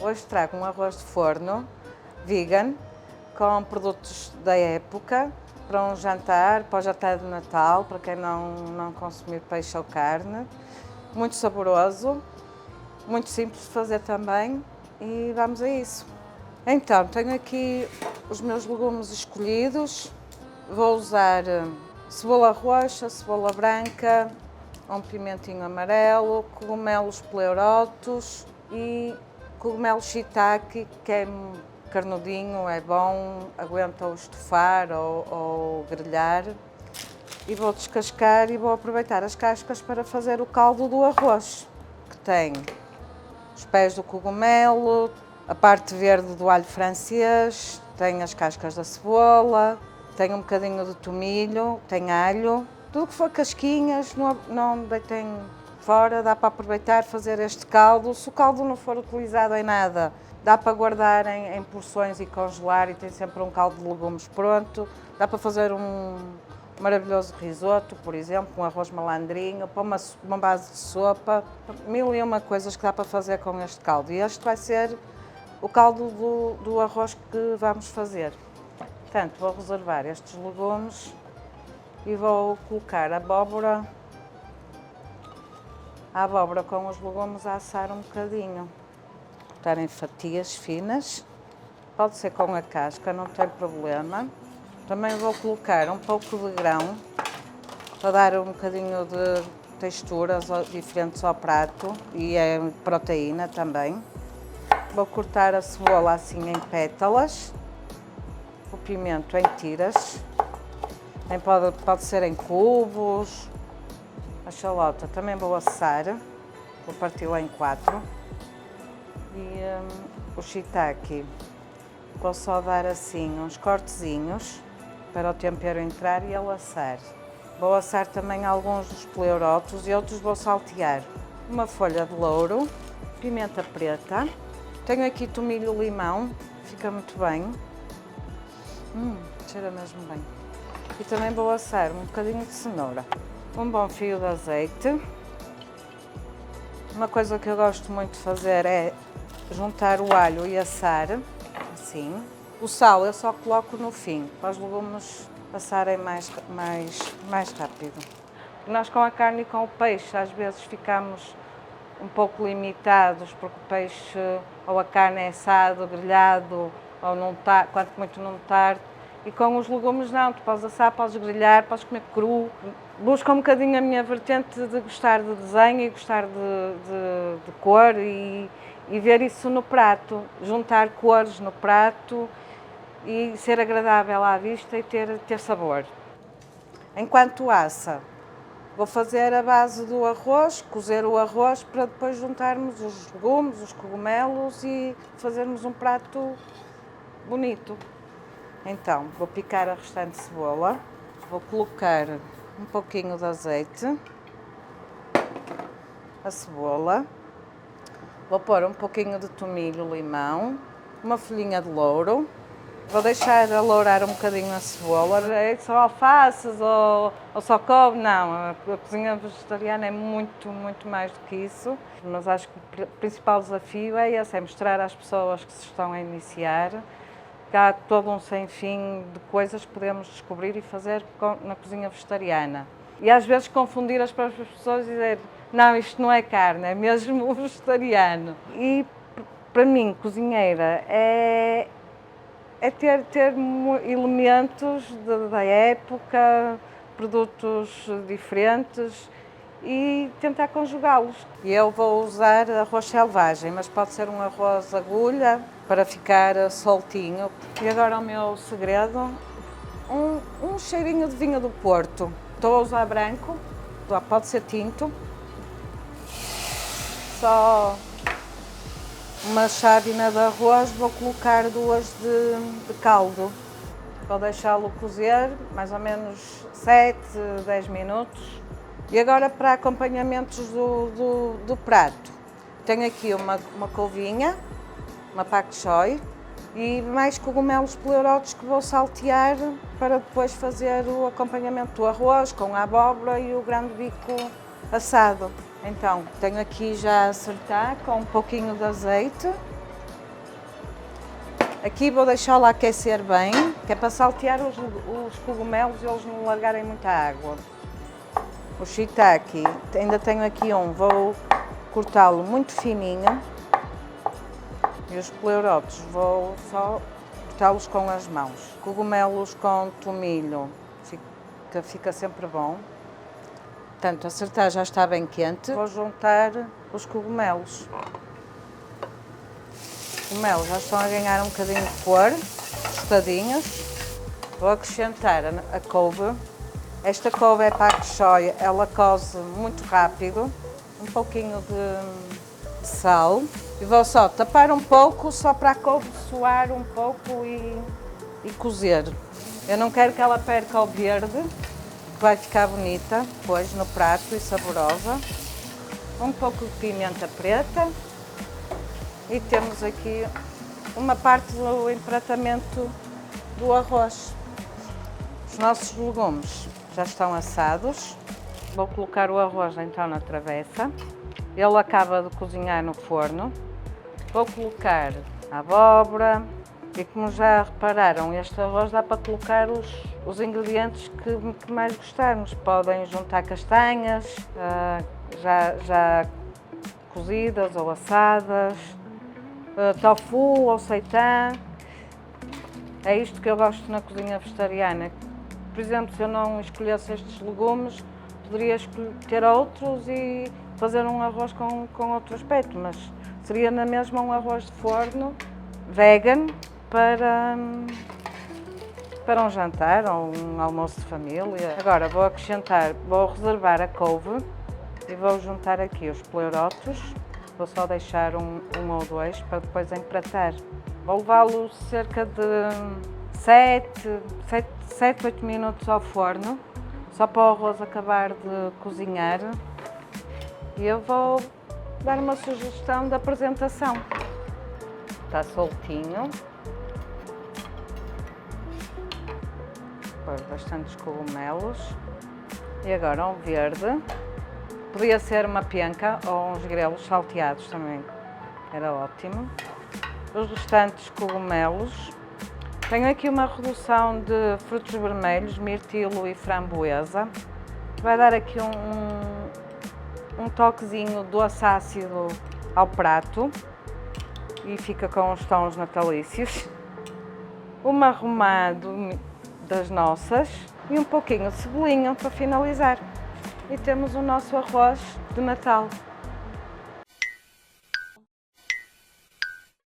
Hoje trago um arroz de forno, vegan, com produtos da época, para um jantar, para o jantar de Natal, para quem não consumir peixe ou carne. Muito saboroso, muito simples de fazer também e vamos a isso. Então, tenho aqui os meus legumes escolhidos. Vou usar cebola roxa, cebola branca, um pimentinho amarelo, cogumelos pleurotos e cogumelo shiitake, que é carnudinho, é bom, aguenta o estufar ou grelhar. E vou descascar e vou aproveitar as cascas para fazer o caldo do arroz, que tem os pés do cogumelo, a parte verde do alho francês, tem as cascas da cebola, tem um bocadinho de tomilho, tem alho, tudo que for casquinhas, não deitem fora, dá para aproveitar, fazer este caldo. Se o caldo não for utilizado em nada, dá para guardar em porções e congelar e tem sempre um caldo de legumes pronto. Dá para fazer um maravilhoso risoto, por exemplo, um arroz malandrinho, para uma base de sopa, mil e uma coisas que dá para fazer com este caldo. E este vai ser o caldo do arroz que vamos fazer. Portanto, vou reservar estes legumes e vou colocar a abóbora com os legumes a assar um bocadinho. Cortar em fatias finas, pode ser com a casca, não tem problema. Também vou colocar um pouco de grão, para dar um bocadinho de texturas diferentes ao prato e é proteína também. Vou cortar a cebola assim em pétalas, o pimento em tiras, pode ser em cubos, a chalota também vou assar, vou parti-la em 4 e o shiitake vou só dar assim uns cortezinhos para o tempero entrar e ele assar. Vou assar também alguns dos pleurotos e outros vou saltear. Uma folha de louro, pimenta preta, tenho aqui tomilho limão, fica muito bem, cheira mesmo bem. E também vou assar um bocadinho de cenoura, um bom fio de azeite. Uma coisa que eu gosto muito de fazer é juntar o alho e assar, assim. O sal eu só coloco no fim, para os legumes assarem mais rápido. Nós com a carne e com o peixe às vezes ficamos um pouco limitados, porque o peixe ou a carne é assado, grelhado, ou não está, quanto muito não tarde. E com os legumes não, tu podes assar, podes grelhar, podes comer cru. Busco um bocadinho a minha vertente de gostar de desenho e gostar de cor e ver isso no prato, juntar cores no prato e ser agradável à vista e ter sabor. Enquanto assa, vou fazer a base do arroz, cozer o arroz para depois juntarmos os legumes, os cogumelos e fazermos um prato bonito. Então, vou picar a restante cebola, vou colocar um pouquinho de azeite, a cebola, vou pôr um pouquinho de tomilho, limão, uma folhinha de louro, vou deixar alourar um bocadinho a cebola. É só alfaces ou só couve? Não, a cozinha vegetariana é muito mais do que isso, mas acho que o principal desafio é esse, é mostrar às pessoas que se estão a iniciar que há todo um sem fim de coisas que podemos descobrir e fazer na cozinha vegetariana. E às vezes confundir as próprias pessoas e dizer, não, isto não é carne, é mesmo vegetariano. E para mim, cozinheira, é ter elementos da época, produtos diferentes e tentar conjugá-los. E eu vou usar arroz selvagem, mas pode ser um arroz agulha para ficar soltinho. E agora o meu segredo, um cheirinho de vinho do Porto. Estou a usar branco, pode ser tinto. Só uma chávena de arroz, vou colocar 2 de caldo. Vou deixá-lo cozer mais ou menos 7, 10 minutos. E agora para acompanhamentos do prato. Tenho aqui uma couvinha, uma pak choi e mais cogumelos pleurotos que vou saltear para depois fazer o acompanhamento do arroz com a abóbora e o grande bico assado. Então, tenho aqui já a acertar com um pouquinho de azeite Aqui vou deixá-la aquecer bem, que é para saltear os cogumelos e eles não largarem muita água. O shiitake, ainda tenho aqui vou cortá-lo muito fininho. E os pleurotos vou só cortá-los com as mãos. Cogumelos com tomilho, fica sempre bom. Portanto, a certa já está bem quente. Vou juntar os cogumelos. Os cogumelos já estão a ganhar um bocadinho de cor, tostadinhos. Vou acrescentar a couve. Esta couve é pak choi, ela coze muito rápido. Um pouquinho de sal. E vou só tapar um pouco, só para a couve suar um pouco e cozer. Eu não quero que ela perca o verde, que vai ficar bonita depois no prato e saborosa. Um pouco de pimenta preta. E temos aqui uma parte do empratamento do arroz. Os nossos legumes já estão assados. Vou colocar o arroz então na travessa. Ele acaba de cozinhar no forno. Vou colocar a abóbora e, como já repararam, este arroz dá para colocar os ingredientes que mais gostarmos. Podem juntar castanhas, já cozidas ou assadas, tofu ou seitã. É isto que eu gosto na cozinha vegetariana. Por exemplo, se eu não escolhesse estes legumes, poderia ter outros e fazer um arroz com outro aspecto, mas seria na mesma um arroz de forno, vegan, para um jantar ou um almoço de família. Agora vou reservar a couve e vou juntar aqui os pleurotos. Vou só deixar um ou dois para depois empratar. Vou levá-lo cerca de 7, 8 minutos ao forno, só para o arroz acabar de cozinhar. E eu vou dar uma sugestão de apresentação. Está soltinho. Pôr bastantes cogumelos. E agora um verde. Podia ser uma penca ou uns grelos salteados também. Era ótimo. Os restantes cogumelos. Tenho aqui uma redução de frutos vermelhos, mirtilo e framboesa. Vai dar aqui um toquezinho doce ácido ao prato e fica com os tons natalícios. Uma romã das nossas e um pouquinho de cebolinha para finalizar. E temos o nosso arroz de Natal.